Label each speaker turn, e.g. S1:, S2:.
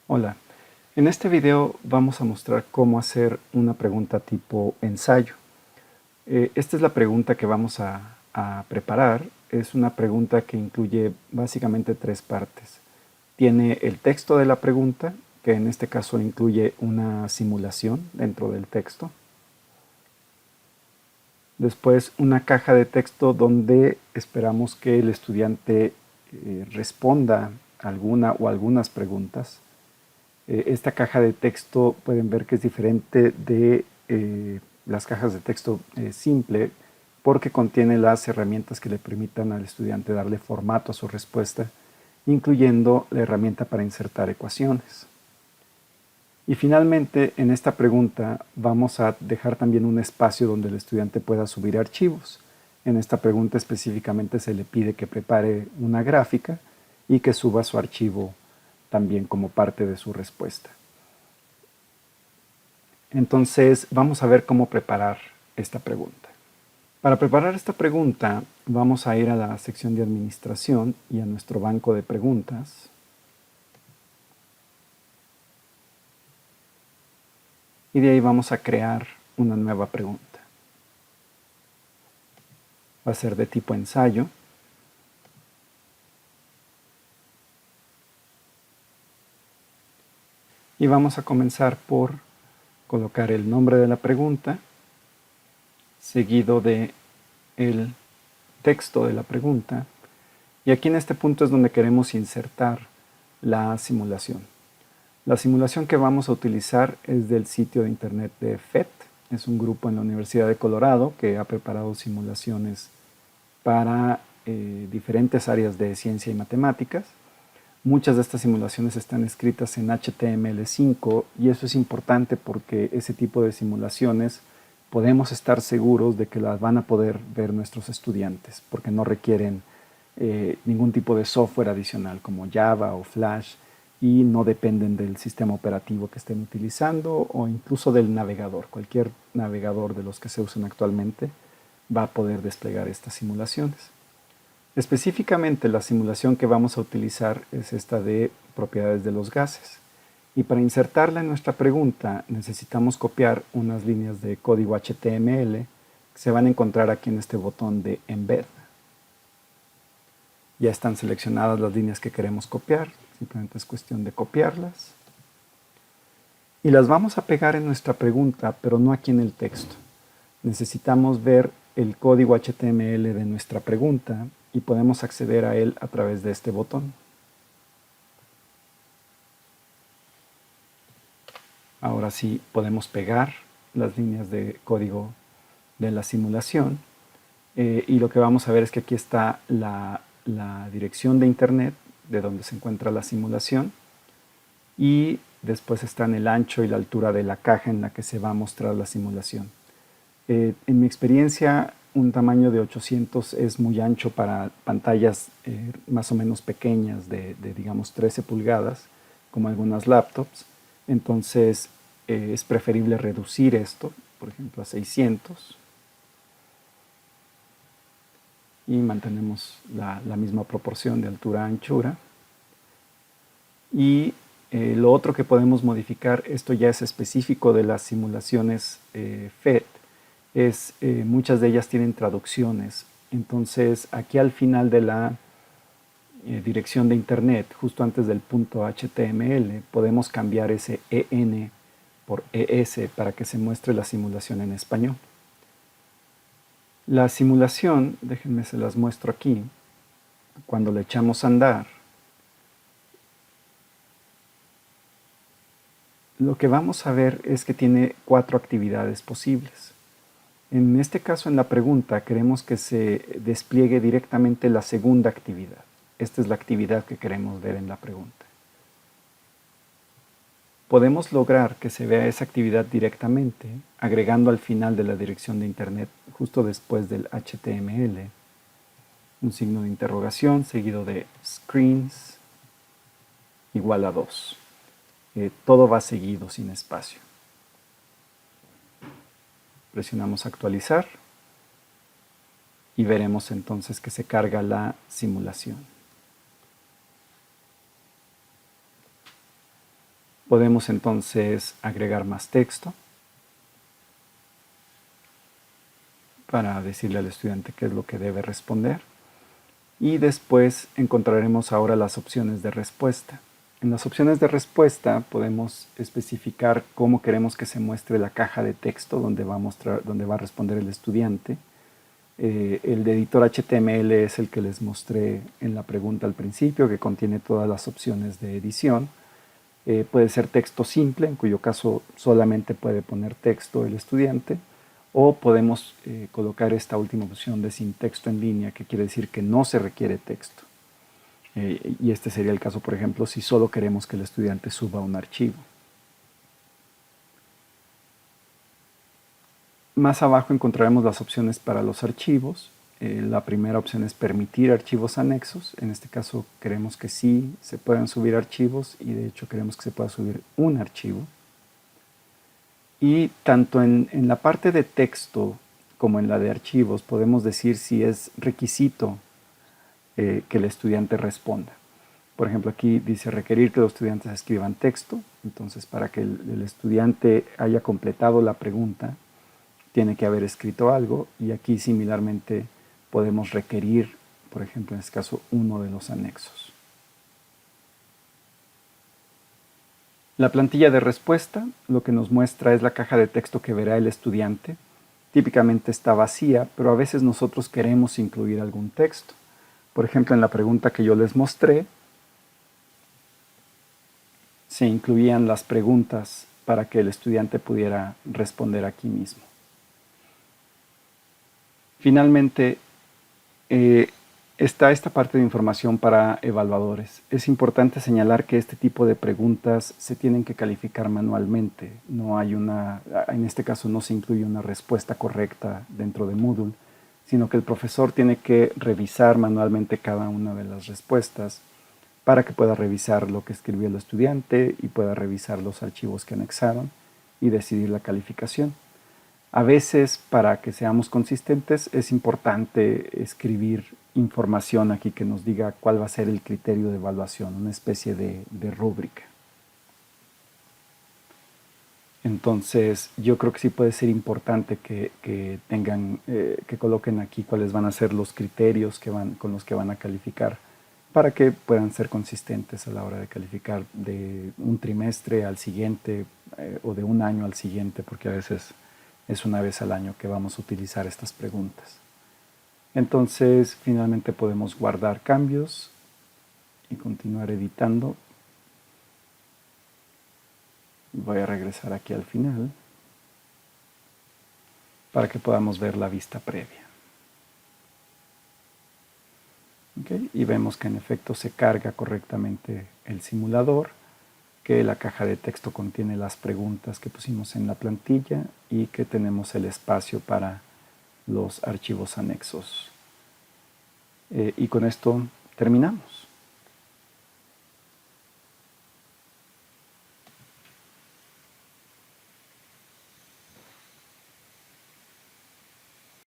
S1: Hola, en este video vamos a mostrar cómo hacer una pregunta tipo ensayo. Esta es la pregunta que vamos a preparar. Es una pregunta que incluye básicamente tres partes. Tiene el texto de la pregunta, que en este caso incluye una simulación dentro del texto. Después una caja de texto donde esperamos que el estudiante responda alguna o algunas preguntas. Esta caja de texto pueden ver que es diferente de las cajas de texto simple porque contiene las herramientas que le permitan al estudiante darle formato a su respuesta, incluyendo la herramienta para insertar ecuaciones. Y finalmente, en esta pregunta vamos a dejar también un espacio donde el estudiante pueda subir archivos. En esta pregunta específicamente se le pide que prepare una gráfica y que suba su archivo también como parte de su respuesta. Entonces vamos a ver cómo preparar esta pregunta. Para preparar esta pregunta vamos a ir a la sección de administración y a nuestro banco de preguntas. Y de ahí vamos a crear una nueva pregunta. Va a ser de tipo ensayo. Y vamos a comenzar por colocar el nombre de la pregunta, seguido de el texto de la pregunta. Y aquí en este punto es donde queremos insertar la simulación. La simulación que vamos a utilizar es del sitio de internet de PhET. Es un grupo en la Universidad de Colorado que ha preparado simulaciones para diferentes áreas de ciencia y matemáticas. Muchas de estas simulaciones están escritas en HTML5 y eso es importante porque ese tipo de simulaciones podemos estar seguros de que las van a poder ver nuestros estudiantes porque no requieren ningún tipo de software adicional como Java o Flash y no dependen del sistema operativo que estén utilizando o incluso del navegador. Cualquier navegador de los que se usan actualmente va a poder desplegar estas simulaciones. Específicamente la simulación que vamos a utilizar es esta de propiedades de los gases. Y para insertarla en nuestra pregunta necesitamos copiar unas líneas de código HTML que se van a encontrar aquí en este botón de Embed. Ya están seleccionadas las líneas que queremos copiar, simplemente es cuestión de copiarlas. Y las vamos a pegar en nuestra pregunta, pero no aquí en el texto. Necesitamos ver el código HTML de nuestra pregunta y podemos acceder a él a través de este botón. Ahora sí podemos pegar las líneas de código de la simulación y lo que vamos a ver es que aquí está la dirección de internet de donde se encuentra la simulación y después están el ancho y la altura de la caja en la que se va a mostrar la simulación. En mi experiencia, un tamaño de 800 es muy ancho para pantallas más o menos pequeñas de digamos 13 pulgadas, como algunas laptops. Entonces es preferible reducir esto, por ejemplo, a 600. Y mantenemos la misma proporción de altura-anchura. Y lo otro que podemos modificar, esto ya es específico de las simulaciones PhET, es muchas de ellas tienen traducciones. Entonces aquí al final de la dirección de internet, justo antes del punto HTML, podemos cambiar ese EN por ES para que se muestre la simulación en español. La simulación, déjenme se las muestro aquí, cuando le echamos a andar, lo que vamos a ver es que tiene 4 actividades posibles. En este caso, en la pregunta, queremos que se despliegue directamente la segunda actividad. Esta es la actividad que queremos ver en la pregunta. Podemos lograr que se vea esa actividad directamente agregando al final de la dirección de internet, justo después del HTML, un signo de interrogación seguido de screens igual a 2. Todo va seguido sin espacio. Presionamos actualizar y veremos entonces que se carga la simulación. Podemos entonces agregar más texto para decirle al estudiante qué es lo que debe responder. Y después encontraremos ahora las opciones de respuesta. En las opciones de respuesta podemos especificar cómo queremos que se muestre la caja de texto donde va a responder el estudiante. El de editor HTML es el que les mostré en la pregunta al principio, que contiene todas las opciones de edición. Puede ser texto simple, en cuyo caso solamente puede poner texto el estudiante, o podemos colocar esta última opción de sin texto en línea, que quiere decir que no se requiere texto. Y este sería el caso, por ejemplo, si solo queremos que el estudiante suba un archivo. Más abajo encontraremos las opciones para los archivos. La primera opción es permitir archivos anexos. En este caso queremos que sí se puedan subir archivos y de hecho queremos que se pueda subir un archivo. Y tanto en la parte de texto como en la de archivos podemos decir si es requisito que el estudiante responda. Por ejemplo, aquí dice requerir que los estudiantes escriban texto. Entonces, para que el estudiante haya completado la pregunta, tiene que haber escrito algo. Y aquí similarmente podemos requerir, por ejemplo, en este caso, uno de los anexos. La plantilla de respuesta lo que nos muestra es la caja de texto que verá el estudiante. Típicamente está vacía, pero a veces nosotros queremos incluir algún texto. Por ejemplo, en la pregunta que yo les mostré, se incluían las preguntas para que el estudiante pudiera responder aquí mismo. Finalmente, está esta parte de información para evaluadores. Es importante señalar que este tipo de preguntas se tienen que calificar manualmente. No hay en este caso no se incluye una respuesta correcta dentro de Moodle, sino que el profesor tiene que revisar manualmente cada una de las respuestas para que pueda revisar lo que escribió el estudiante y pueda revisar los archivos que anexaron y decidir la calificación. A veces, para que seamos consistentes, es importante escribir información aquí que nos diga cuál va a ser el criterio de evaluación, una especie de rúbrica. Entonces, yo creo que sí puede ser importante que tengan, que coloquen aquí cuáles van a ser los criterios con los que van a calificar, para que puedan ser consistentes a la hora de calificar de un trimestre al siguiente o de un año al siguiente, porque a veces es una vez al año que vamos a utilizar estas preguntas. Entonces, finalmente podemos guardar cambios y continuar editando. Voy a regresar aquí al final para que podamos ver la vista previa. ¿Okay? Y vemos que en efecto se carga correctamente el simulador, que la caja de texto contiene las preguntas que pusimos en la plantilla y que tenemos el espacio para los archivos anexos. Y con esto terminamos.